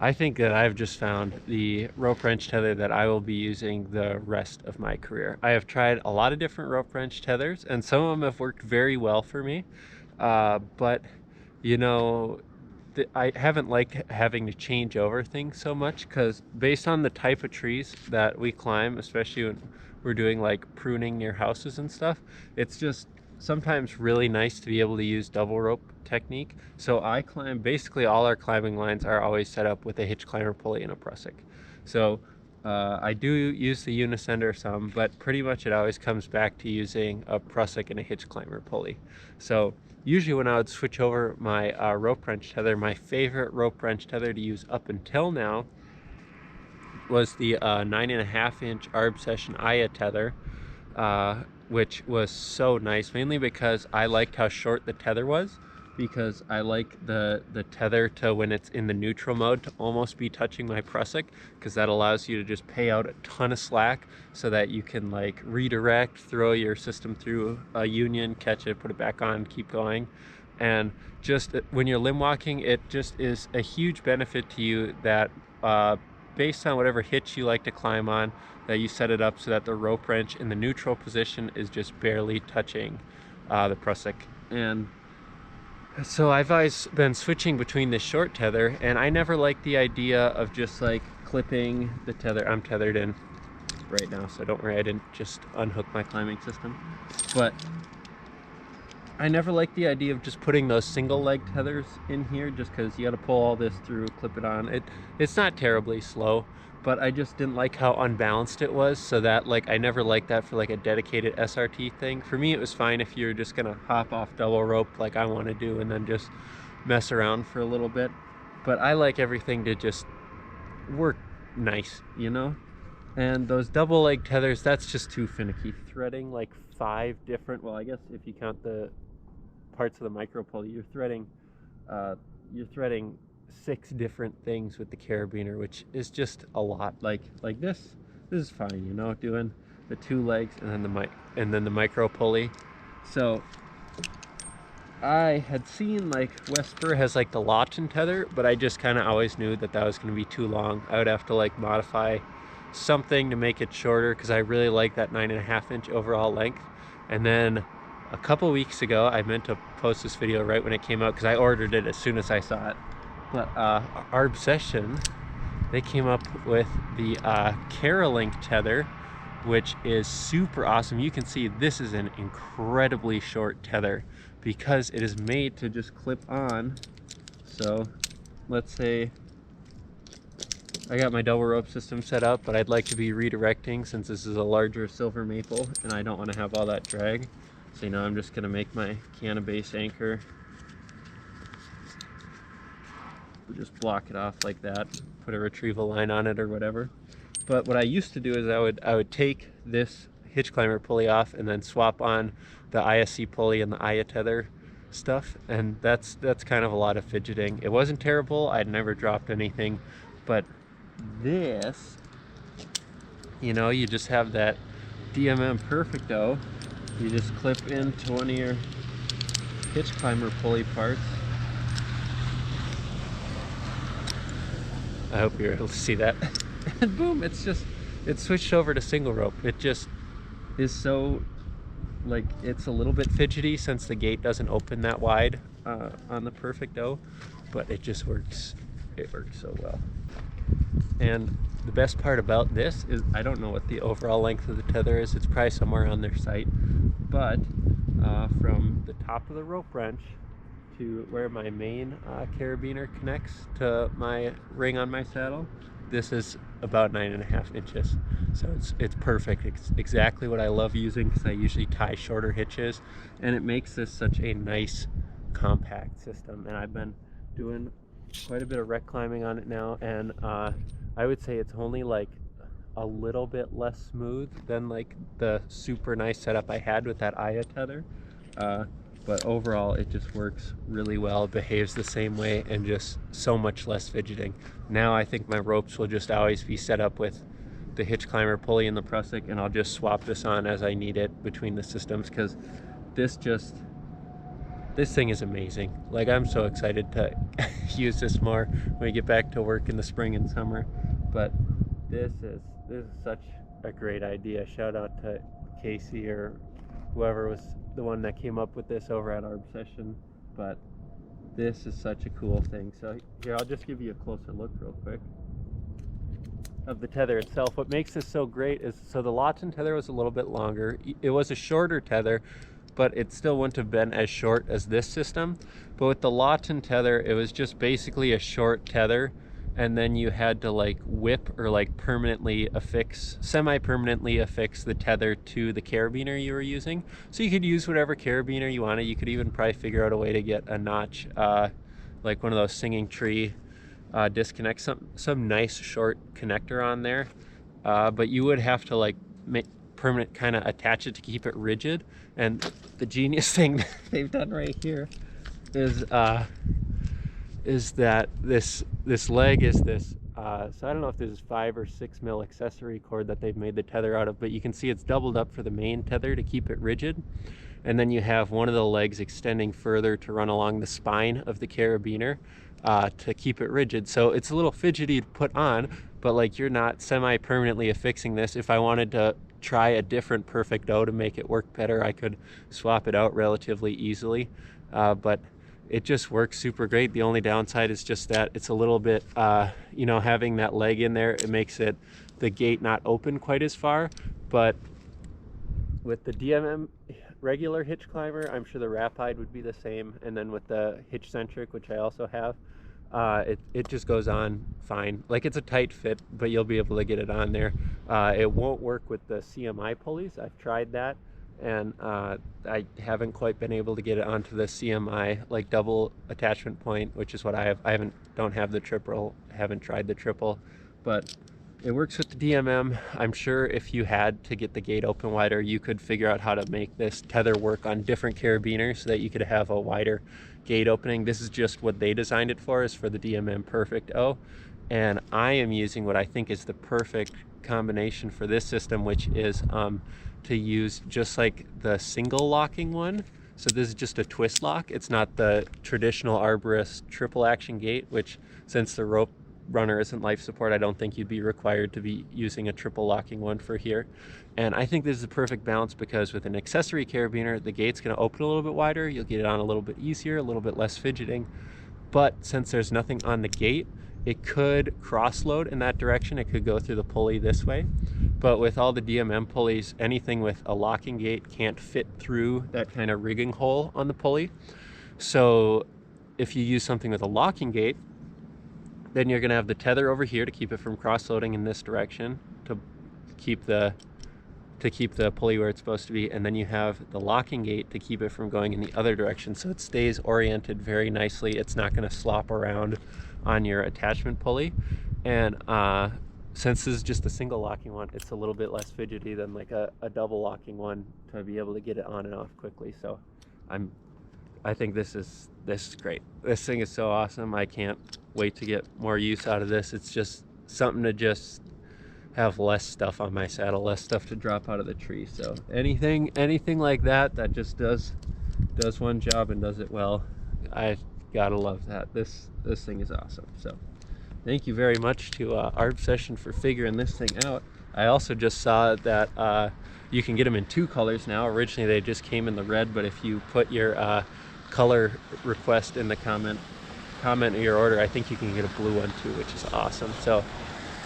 I think that I've just found the rope wrench tether that I will be using the rest of my career. I have tried a lot of different rope wrench tethers, and some of them have worked very well for me. But you know, I haven't liked having to change over things so much because based on the type of trees that we climb, especially when we're doing like pruning near houses and stuff, it's just sometimes really nice to be able to use double rope technique. So I climb, basically all our climbing lines are always set up with a hitch climber pulley and a prusik. So I do use the unisender some, but pretty much it always comes back to using a prusik and a hitch climber pulley. So usually when I would switch over my rope wrench tether, my favorite rope wrench tether to use up until now was the 9.5-inch Arbsession Aya tether, which was so nice, mainly because I liked how short the tether was, because I like the tether to, when it's in the neutral mode, to almost be touching my prusik, because that allows you to just pay out a ton of slack so that you can like redirect, throw your system through a union, catch it, put it back on, keep going. And just when you're limb walking, it just is a huge benefit to you that based on whatever hitch you like to climb on, that you set it up so that the rope wrench in the neutral position is just barely touching the prusik. And so I've always been switching between this short tether, and I never liked the idea of just like clipping the tether. I'm tethered in right now, so don't worry, I didn't just unhook my climbing system. But I never liked the idea of just putting those single leg tethers in here, just because you got to pull all this through, clip it on. It's not terribly slow, but I just didn't like how unbalanced it was, so that like I never liked that for like a dedicated SRT thing. For me, it was fine if you're just gonna hop off double rope like I want to do and then just mess around for a little bit. But I like everything to just work nice, you know? And those double leg tethers, that's just too finicky. Threading like 5 different, well, I guess if you count the parts of the micro pulley, you're threading 6 different things with the carabiner, which is just a lot. Like this is fine, you know, doing the 2 legs and then the micro pulley. So I had seen like Westbur has like the Lawton tether, but I just kind of always knew that that was going to be too long. I would have to like modify something to make it shorter, because I really like that 9.5-inch overall length. And then a couple weeks ago, I meant to post this video right when it came out because I ordered it as soon as I saw it. But Arbsession, they came up with the caraLINK tether, which is super awesome. You can see this is an incredibly short tether because it is made to just clip on. So let's say I got my double rope system set up, but I'd like to be redirecting since this is a larger silver maple and I don't want to have all that drag. So, you know, I'm just going to make my canna base anchor. Just block it off like that, put a retrieval line on it or whatever. But what I used to do is I would take this hitch climber pulley off and then swap on the ISC pulley and the Aya tether stuff, and that's kind of a lot of fidgeting. It wasn't terrible, I'd never dropped anything, but this, you know, you just have that DMM Perfecto. You just clip into one of your hitch climber pulley parts. I hope you're able to see that. And boom, it's switched over to single rope. It just is so, like, it's a little bit fidgety since the gate doesn't open that wide on the Perfecto, but it just works. It works so well. And the best part about this is I don't know what the overall length of the tether is. It's probably somewhere on their site, but from the top of the rope wrench to where my main carabiner connects to my ring on my saddle, this is about 9.5 inches. So it's perfect. It's exactly what I love using because I usually tie shorter hitches, and it makes this such a nice compact system. And I've been doing quite a bit of wreck climbing on it now, and I would say it's only like a little bit less smooth than like the super nice setup I had with that Aya tether, but overall it just works really well, behaves the same way, and just so much less fidgeting. Now I think my ropes will just always be set up with the hitch climber pulley and the prusik, and I'll just swap this on as I need it between the systems, because this just, This thing is amazing. Like, I'm so excited to use this more when we get back to work in the spring and summer. But this is such a great idea. Shout out to Casey or whoever was the one that came up with this over at Arbsession. But this is such a cool thing. So here, I'll just give you a closer look real quick of the tether itself. What makes this so great is, so the Lawton tether was a little bit longer. It was a shorter tether, but it still wouldn't have been as short as this system. But with the Lawton tether, it was just basically a short tether, and then you had to like whip or like permanently affix, semi-permanently affix the tether to the carabiner you were using. So you could use whatever carabiner you wanted. You could even probably figure out a way to get a notch, like one of those singing tree disconnect, some nice short connector on there. But you would have to like make permanent kind of attach it to keep it rigid. And the genius thing they've done right here is that this leg is this, so I don't know if this is 5 or 6 mil accessory cord that they've made the tether out of, but you can see it's doubled up for the main tether to keep it rigid. And then you have one of the legs extending further to run along the spine of the carabiner to keep it rigid. So it's a little fidgety to put on, but like, you're not semi-permanently affixing this. If I wanted to try a different perfect O to make it work better, I could swap it out relatively easily. But it just works super great. The only downside is just that it's a little bit, you know, having that leg in there, it makes it, the gate not open quite as far. But with the DMM regular hitch climber, I'm sure the Rapide would be the same. And then with the hitch centric, which I also have, it just goes on fine. Like, it's a tight fit, but you'll be able to get it on there. It won't work with the CMI pulleys. I've tried that, and I haven't quite been able to get it onto the CMI like double attachment point, which is what I have. Don't have the triple, haven't tried the triple, but it works with the DMM. I'm sure if you had to get the gate open wider, you could figure out how to make this tether work on different carabiners so that you could have a wider gate opening. This is just what they designed it for, is for the DMM Perfect O. And I am using what I think is the perfect combination for this system, which is to use just like the single locking one. So this is just a twist lock. It's not the traditional arborist triple action gate, which, since the rope runner isn't life support, I don't think you'd be required to be using a triple locking one for here. And I think this is a perfect balance, because with an accessory carabiner, the gate's going to open a little bit wider, you'll get it on a little bit easier, a little bit less fidgeting. But since there's nothing on the gate, it could cross load in that direction. It could go through the pulley this way. But with all the DMM pulleys, anything with a locking gate can't fit through that kind of rigging hole on the pulley. So if you use something with a locking gate, then you're going to have the tether over here to keep it from cross-loading in this direction, to keep the pulley where it's supposed to be, and then you have the locking gate to keep it from going in the other direction, so it stays oriented very nicely. It's not going to slop around on your attachment pulley. And since this is just a single locking one, it's a little bit less fidgety than like a double locking one to be able to get it on and off quickly. So I think this is great. This thing is so awesome. I can't wait to get more use out of this. It's just something to just have less stuff on my saddle, less stuff to drop out of the tree. So anything like that just does one job and does it well, I gotta love that. This thing is awesome. So thank you very much to Arbsession for figuring this thing out. I also just saw that you can get them in 2 colors now. Originally they just came in the red, but if you put your color request in the comment of your order, I think you can get a blue one too, which is awesome. So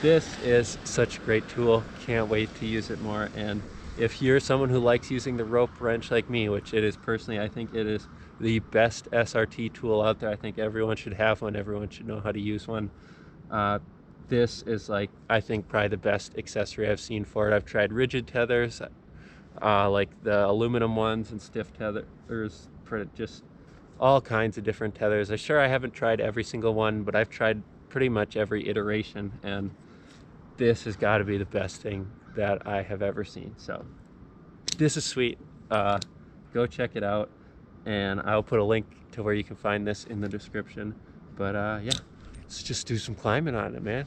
this is such a great tool. Can't wait to use it more. And if you're someone who likes using the rope wrench like me, which it is personally, I think it is the best SRT tool out there. I think everyone should have one. Everyone should know how to use one. This is, like, I think probably the best accessory I've seen for it. I've tried rigid tethers, like the aluminum ones, and stiff tethers, for just all kinds of different tethers. I'm sure I haven't tried every single one, but I've tried pretty much every iteration, and this has got to be the best thing that I have ever seen. So this is sweet. Go check it out, and I'll put a link to where you can find this in the description. But yeah, let's just do some climbing on it, man.